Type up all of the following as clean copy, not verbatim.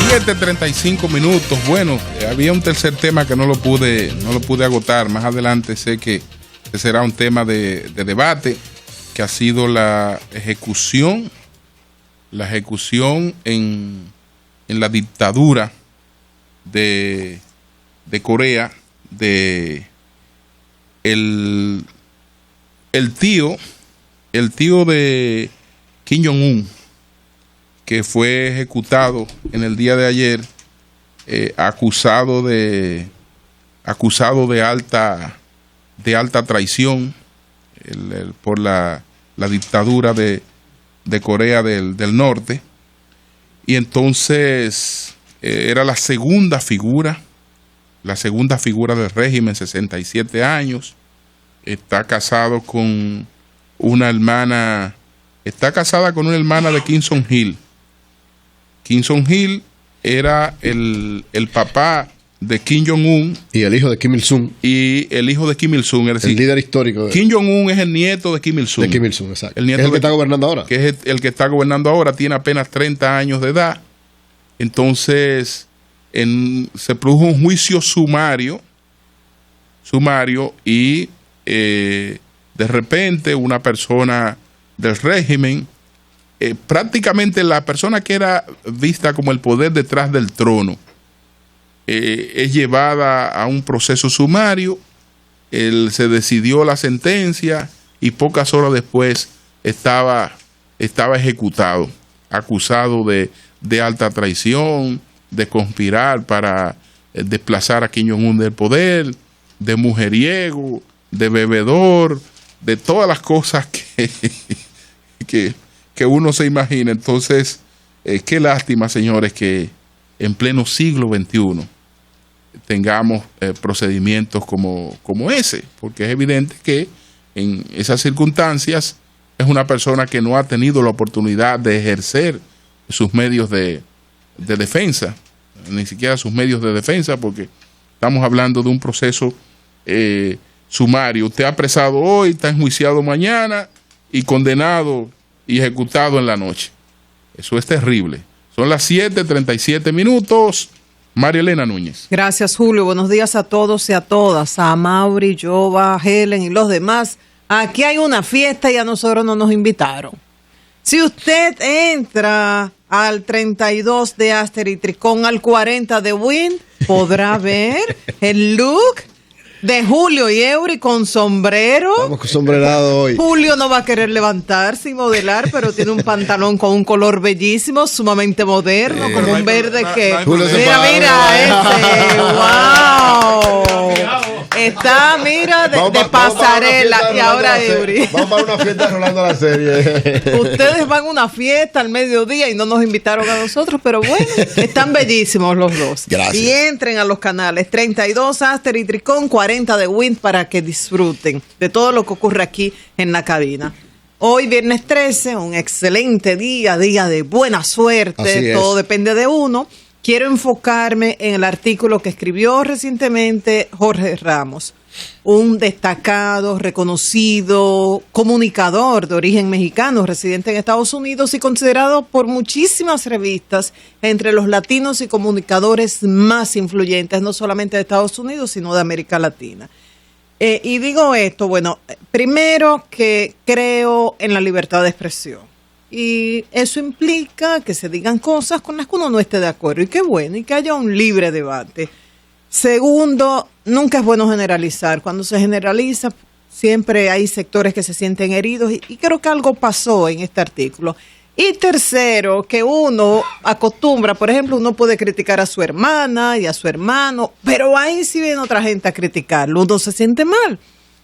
7:35. Bueno, había un tercer tema que no lo pude agotar. Más adelante sé que será un tema de debate, que ha sido la ejecución en la dictadura de Corea de el tío de Kim Jong-un, que fue ejecutado en el día de ayer, acusado de alta traición por la dictadura de Corea del Norte. Y entonces era la segunda figura del régimen, 67 años. Está casado con una hermana de Kim Jong-il. Kim Jong-il era el papá de Kim Jong-un. Y el hijo de Kim Il-sung. Es decir, el líder histórico. Kim Jong-un es el nieto de Kim Il-sung. De Kim Il-sung, exacto. El que está gobernando ahora. Que es el que está gobernando ahora, tiene apenas 30 años de edad. Entonces, se produjo un juicio sumario y de repente una persona del régimen, prácticamente la persona que era vista como el poder detrás del trono, es llevada a un proceso sumario. Se decidió la sentencia y pocas horas después estaba ejecutado, acusado de alta traición, de conspirar para desplazar a Kim Jong-un del poder, de mujeriego, de bebedor, de todas las cosas que uno se imagina. Entonces, qué lástima, señores, que en pleno siglo XXI tengamos procedimientos como ese, porque es evidente que en esas circunstancias es una persona que no ha tenido la oportunidad de ejercer sus medios de defensa, ni siquiera sus medios de defensa, porque estamos hablando de un proceso sumario. Usted apresado hoy, está enjuiciado mañana y condenado y ejecutado en la noche. Eso es terrible. Son las 7:37. María Elena Núñez. Gracias, Julio. Buenos días a todos y a todas, a Mauri, Jova, Helen y los demás. Aquí hay una fiesta y a nosotros no nos invitaron. Si usted entra al 32 de Aster y Tricón, al 40 de Wynn, podrá ver el look de Julio y Eury con sombrero. Estamos con sombrerado hoy. Julio no va a querer levantarse y modelar, pero tiene un pantalón con un color bellísimo, sumamente moderno, como un verde que... Mira ese, wow. Está, mira, de pasarela. Y ahora Eury. Vamos para una fiesta rolando la serie. Ustedes van a una fiesta al mediodía y no nos invitaron a nosotros, pero bueno, están bellísimos los dos. Gracias. Y entren a los canales 32 Aster y Tricón, 40 de Wynn, para que disfruten de todo lo que ocurre aquí en la cabina. Hoy, viernes 13, un excelente día de buena suerte. Todo depende de uno. Quiero enfocarme en el artículo que escribió recientemente Jorge Ramos, un destacado, reconocido comunicador de origen mexicano, residente en Estados Unidos y considerado por muchísimas revistas entre los latinos y comunicadores más influyentes, no solamente de Estados Unidos, sino de América Latina. Y digo esto, bueno, primero que creo en la libertad de expresión. Y eso implica que se digan cosas con las que uno no esté de acuerdo. Y qué bueno, y que haya un libre debate. Segundo, nunca es bueno generalizar. Cuando se generaliza, siempre hay sectores que se sienten heridos. Y creo que algo pasó en este artículo. Y tercero, que uno acostumbra, por ejemplo, uno puede criticar a su hermana y a su hermano, pero ahí sí viene otra gente a criticarlo. Uno se siente mal.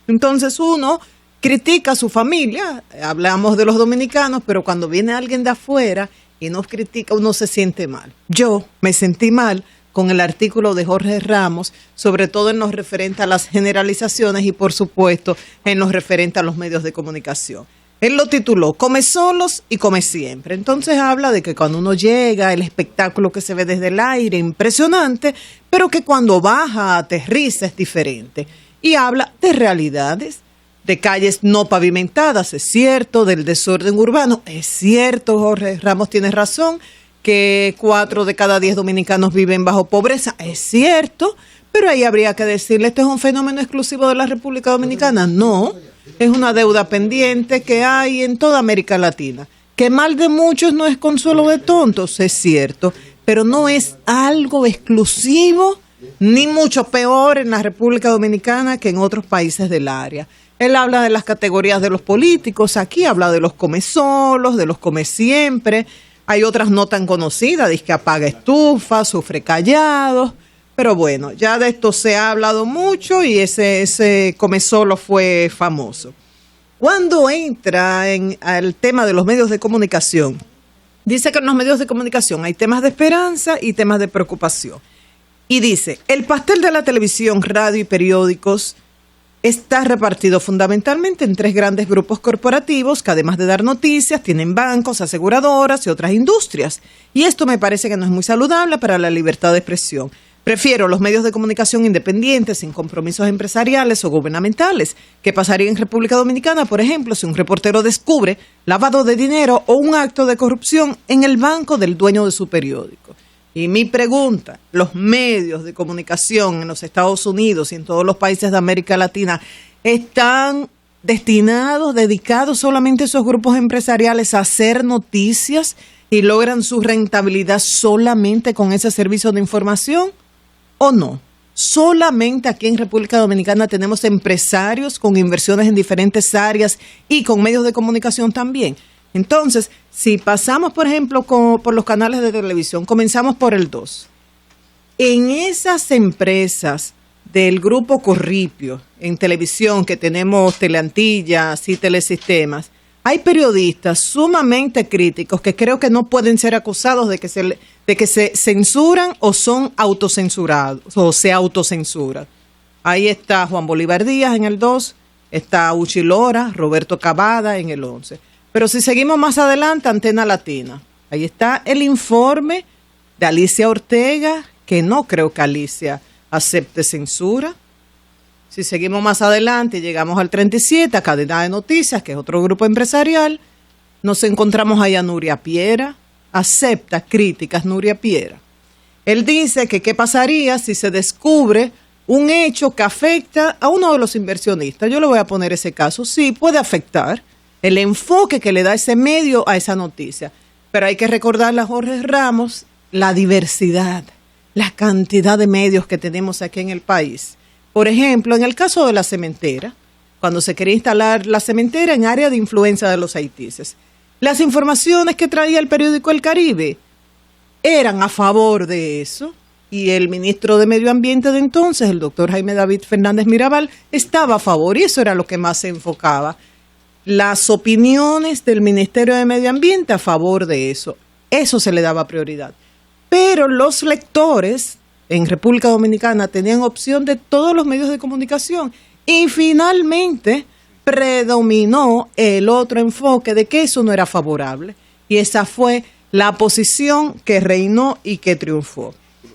Entonces uno critica a su familia, hablamos de los dominicanos, pero cuando viene alguien de afuera y nos critica, uno se siente mal. Yo me sentí mal con el artículo de Jorge Ramos, sobre todo en lo referente a las generalizaciones y, por supuesto, en lo referente a los medios de comunicación. Él lo tituló "Come solos y come siempre". Entonces habla de que cuando uno llega, el espectáculo que se ve desde el aire, impresionante, pero que cuando baja, aterriza, es diferente. Y habla de realidades de calles no pavimentadas, es cierto, del desorden urbano, es cierto, Jorge Ramos tiene razón, que 4 de cada 10 dominicanos viven bajo pobreza, es cierto, pero ahí habría que decirle, ¿este es un fenómeno exclusivo de la República Dominicana? No, es una deuda pendiente que hay en toda América Latina. Que mal de muchos no es consuelo de tontos, es cierto, pero no es algo exclusivo, ni mucho peor en la República Dominicana que en otros países del área. Él habla de las categorías de los políticos, aquí habla de los come solos, de los come siempre, hay otras no tan conocidas, dice que apaga estufa, sufre callados, pero bueno, ya de esto se ha hablado mucho y ese come solo fue famoso. Cuando entra en el tema de los medios de comunicación, dice que en los medios de comunicación hay temas de esperanza y temas de preocupación. Y dice, el pastel de la televisión, radio y periódicos está repartido fundamentalmente en 3 grandes grupos corporativos que además de dar noticias, tienen bancos, aseguradoras y otras industrias. Y esto me parece que no es muy saludable para la libertad de expresión. Prefiero los medios de comunicación independientes, sin compromisos empresariales o gubernamentales. ¿Qué pasaría en República Dominicana, por ejemplo, si un reportero descubre lavado de dinero o un acto de corrupción en el banco del dueño de su periódico? Y mi pregunta, ¿los medios de comunicación en los Estados Unidos y en todos los países de América Latina están dedicados solamente a esos grupos empresariales a hacer noticias y logran su rentabilidad solamente con ese servicio de información? ¿O no? Solamente aquí en República Dominicana tenemos empresarios con inversiones en diferentes áreas y con medios de comunicación también. Entonces, si pasamos, por ejemplo, por los canales de televisión, comenzamos por el 2. En esas empresas del grupo Corripio, en televisión, que tenemos Teleantillas y Telesistemas, hay periodistas sumamente críticos que creo que no pueden ser acusados de que se censuran o son autocensurados o se autocensuran. Ahí está Juan Bolívar Díaz en el 2, está Uchi Lora, Roberto Cavada en el 11. Pero si seguimos más adelante, Antena Latina. Ahí está el informe de Alicia Ortega, que no creo que Alicia acepte censura. Si seguimos más adelante y llegamos al 37, a Cadena de Noticias, que es otro grupo empresarial, nos encontramos ahí a Nuria Piera, acepta críticas Nuria Piera. Él dice que qué pasaría si se descubre un hecho que afecta a uno de los inversionistas. Yo le voy a poner ese caso. Sí, puede afectar el enfoque que le da ese medio a esa noticia. Pero hay que recordarle a Jorge Ramos la diversidad, la cantidad de medios que tenemos aquí en el país. Por ejemplo, en el caso de la cementera, cuando se quería instalar la cementera en área de influencia de los haitises, las informaciones que traía el periódico El Caribe eran a favor de eso, y el ministro de Medio Ambiente de entonces, el doctor Jaime David Fernández Mirabal, estaba a favor, y eso era lo que más se enfocaba. Las opiniones del Ministerio de Medio Ambiente a favor de eso. Eso se le daba prioridad. Pero los lectores en República Dominicana tenían opción de todos los medios de comunicación y finalmente predominó el otro enfoque de que eso no era favorable. Y esa fue la posición que reinó y que triunfó.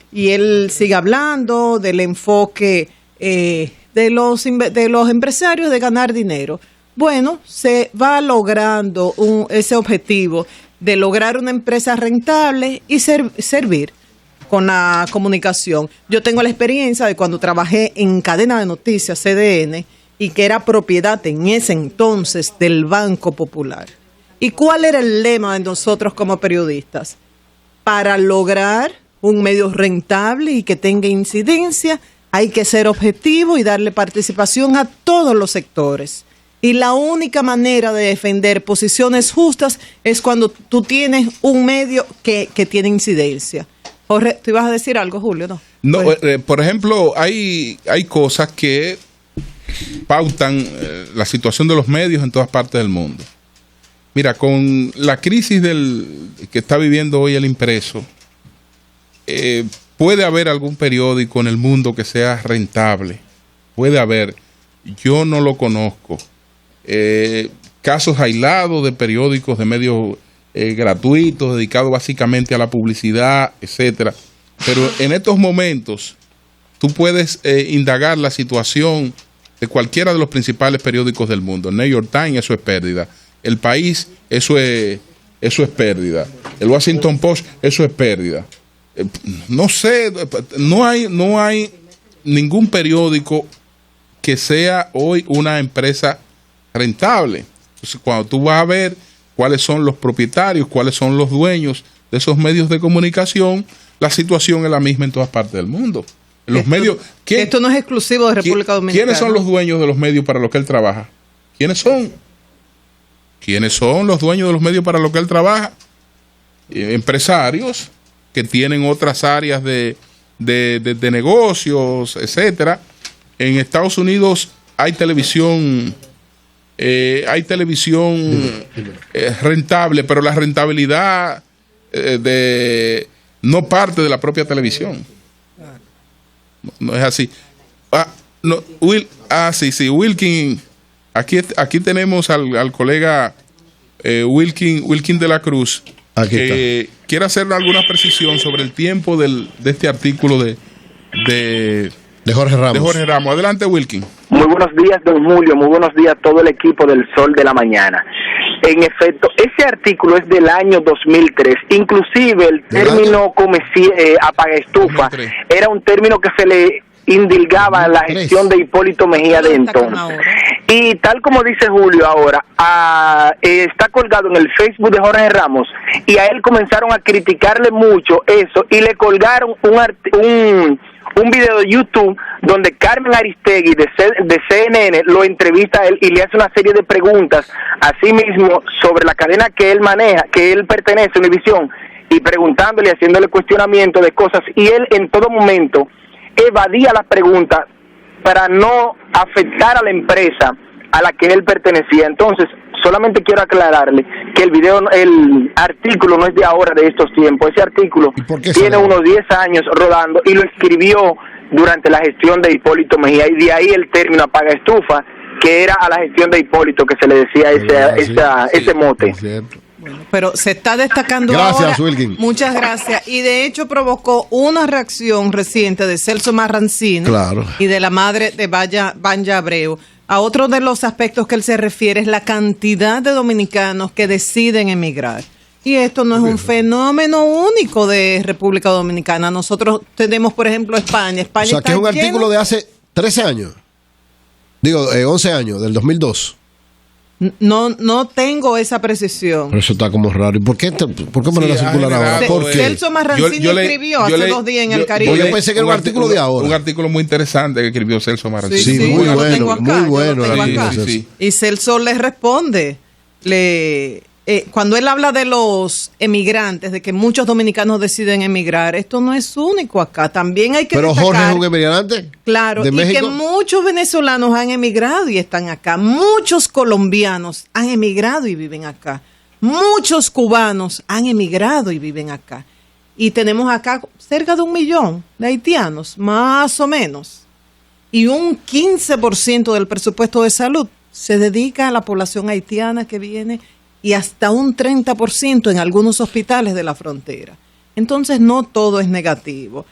Y él sigue hablando del enfoque de los empresarios de ganar dinero. Bueno, se va logrando ese objetivo de lograr una empresa rentable y servir con la comunicación. Yo tengo la experiencia de cuando trabajé en Cadena de Noticias, CDN, y que era propiedad en ese entonces del Banco Popular. ¿Y cuál era el lema de nosotros como periodistas? Para lograr un medio rentable y que tenga incidencia, hay que ser objetivo y darle participación a todos los sectores. Y la única manera de defender posiciones justas es cuando tú tienes un medio que tiene incidencia. Jorge, ¿tú ibas a decir algo, Julio? No, por ejemplo, hay cosas que pautan la situación de los medios en todas partes del mundo. Mira, con la crisis que está viviendo hoy el impreso, puede haber algún periódico en el mundo que sea rentable. Puede haber. Yo no lo conozco. Casos aislados de periódicos de medios gratuitos, dedicados básicamente a la publicidad, etcétera. Pero en estos momentos tú puedes indagar la situación de cualquiera de los principales periódicos del mundo. New York Times, eso es pérdida. El País, eso es pérdida. El Washington Post, eso es pérdida. No sé, no hay ningún periódico que sea hoy una empresa rentable. Entonces, cuando tú vas a ver cuáles son los propietarios, cuáles son los dueños de esos medios de comunicación, la situación es la misma en todas partes del mundo. En los medios, esto no es exclusivo de República Dominicana. ¿Quiénes son los dueños de los medios para los que él trabaja? ¿Quiénes son? ¿Quiénes son los dueños de los medios para los que él trabaja? Empresarios que tienen otras áreas de negocios, etcétera. En Estados Unidos hay televisión rentable, pero la rentabilidad no parte de la propia televisión. No es así. Wilkin. Aquí tenemos al colega Wilkin de la Cruz, que quiere hacer alguna precisión sobre el tiempo de este artículo de Jorge Ramos. Adelante, Wilkin. Muy buenos días, don Julio. Muy buenos días a todo el equipo del Sol de la Mañana. En efecto, ese artículo es del año 2003. Inclusive el término apaga-estufa era un término que se le indilgaba a la gestión de Hipólito Mejía de entonces. Y tal como dice Julio ahora, está colgado en el Facebook de Jorge Ramos, y a él comenzaron a criticarle mucho eso, y le colgaron un video de YouTube donde Carmen Aristegui de CNN lo entrevista a él y le hace una serie de preguntas a sí mismo sobre la cadena que él maneja, que él pertenece a Univisión, y preguntándole, haciéndole cuestionamiento de cosas, y él en todo momento evadía las preguntas para no afectar a la empresa a la que él pertenecía. Entonces, solamente quiero aclararle que el artículo no es de ahora, de estos tiempos. Ese artículo tiene unos 10 años rodando y lo escribió durante la gestión de Hipólito Mejía, y de ahí el término apaga estufa, que era a la gestión de Hipólito que se le decía ese mote. Bueno, pero se está destacando gracias, ahora. Wilkin. Muchas gracias. Y de hecho provocó una reacción reciente de Celso Marrancini, claro, y de la madre de Banja Abreu. A otro de los aspectos que él se refiere es la cantidad de dominicanos que deciden emigrar. Y esto no es un fenómeno único de República Dominicana. Nosotros tenemos, por ejemplo, España. O sea, que es un artículo de hace 13 años. 11 años, del 2002. No tengo esa precisión. Pero eso está como raro. ¿Y por qué me lo circular ahora? Porque Celso Marrancini escribió hace 2 días en El Caribe. Yo pensé que era un artículo de ahora. Un artículo muy interesante que escribió Celso Marrancini. Sí, muy bueno. Y Celso le responde. Cuando él habla de los emigrantes, de que muchos dominicanos deciden emigrar, esto no es único acá. También hay que Pero destacar, Jorge es un emigrante. Claro, de México. Que muchos venezolanos han emigrado y están acá. Muchos colombianos han emigrado y viven acá. Muchos cubanos han emigrado y viven acá. Y tenemos acá cerca de 1 millón de haitianos, más o menos. Y un 15% del presupuesto de salud se dedica a la población haitiana que viene, y hasta un 30% en algunos hospitales de la frontera. Entonces no todo es negativo.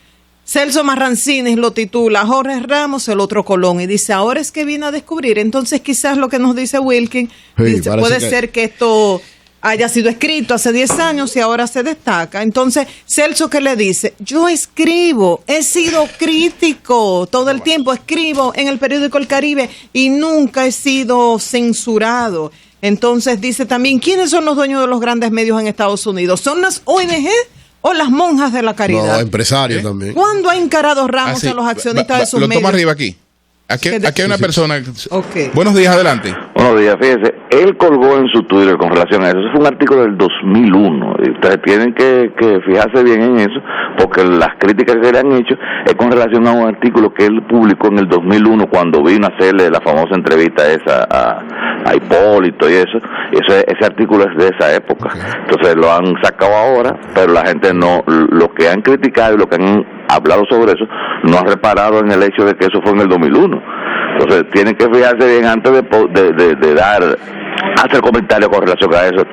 Celso Marrancini lo titula Jorge Ramos, el otro Colón, y dice, ahora es que viene a descubrir. Entonces quizás lo que nos dice Wilkin, puede ser que esto haya sido escrito hace 10 años y ahora se destaca. Entonces, Celso, ¿qué le dice? Yo escribo, he sido crítico, todo el tiempo escribo en el periódico El Caribe y nunca he sido censurado. Entonces dice también, ¿quiénes son los dueños de los grandes medios en Estados Unidos? ¿Son las ONG o las monjas de la caridad? No, empresarios también. ¿Cuándo ha encarado Ramos a los accionistas de sus medios? Lo toma arriba aquí. Aquí hay una persona. Okay. Buenos días, adelante. Buenos días, fíjese, él colgó en su Twitter con relación a eso. Eso fue un artículo del 2001. Y ustedes tienen que fijarse bien en eso, porque las críticas que le han hecho es con relación a un artículo que él publicó en el 2001 cuando vino a hacerle la famosa entrevista esa a Hipólito y eso. Ese artículo es de esa época. Entonces lo han sacado ahora, pero la gente no, lo que han criticado y lo que han hablado sobre eso, no han reparado en el hecho de que eso fue en el 2001. Entonces tienen que fijarse bien antes de hacer comentarios con relación a eso,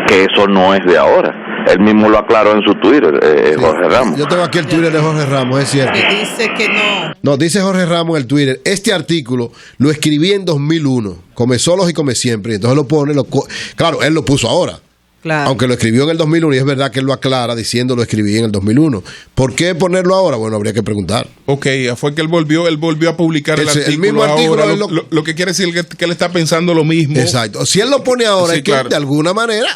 que eso no es de ahora. él mismo lo aclaró en su Twitter, Jorge Ramos. Yo tengo aquí el Twitter de Jorge Ramos, es cierto. Que dice que no. No, dice Jorge Ramos en el Twitter, este artículo lo escribí en 2001, come solos y come siempre, y entonces lo pone, claro, él lo puso ahora. Claro. Aunque lo escribió en el 2001, y es verdad que él lo aclara diciendo lo escribí en el 2001. ¿Por qué ponerlo ahora? Bueno, habría que preguntar. Ok, fue que él volvió a publicar el artículo. El mismo artículo ahora, lo que quiere decir que él está pensando lo mismo. Exacto. Si él lo pone ahora, Sí, es que claro. de alguna manera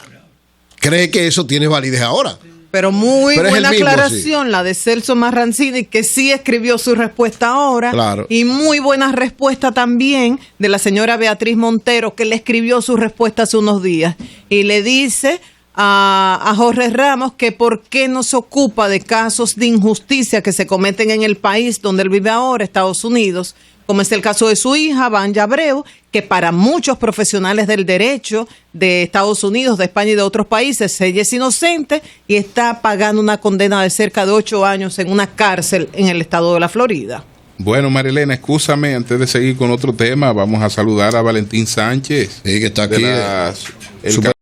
cree que eso tiene validez ahora. Pero muy Pero es buena el mismo, aclaración la de Celso Marrancini, que sí escribió su respuesta ahora. Claro. Y muy buena respuesta también de la señora Beatriz Montero, que le escribió su respuesta hace unos días. Y le dice a Jorge Ramos que por qué no se ocupa de casos de injusticia que se cometen en el país donde él vive ahora, Estados Unidos, como es el caso de su hija, Vanya Abreu, que para muchos profesionales del derecho de Estados Unidos, de España y de otros países, ella es inocente y está pagando una condena de cerca de 8 años en una cárcel en el estado de la Florida. Bueno, Marilena, excúsame, antes de seguir con otro tema, vamos a saludar a Valentín Sánchez. Sí, que está de aquí. el Super-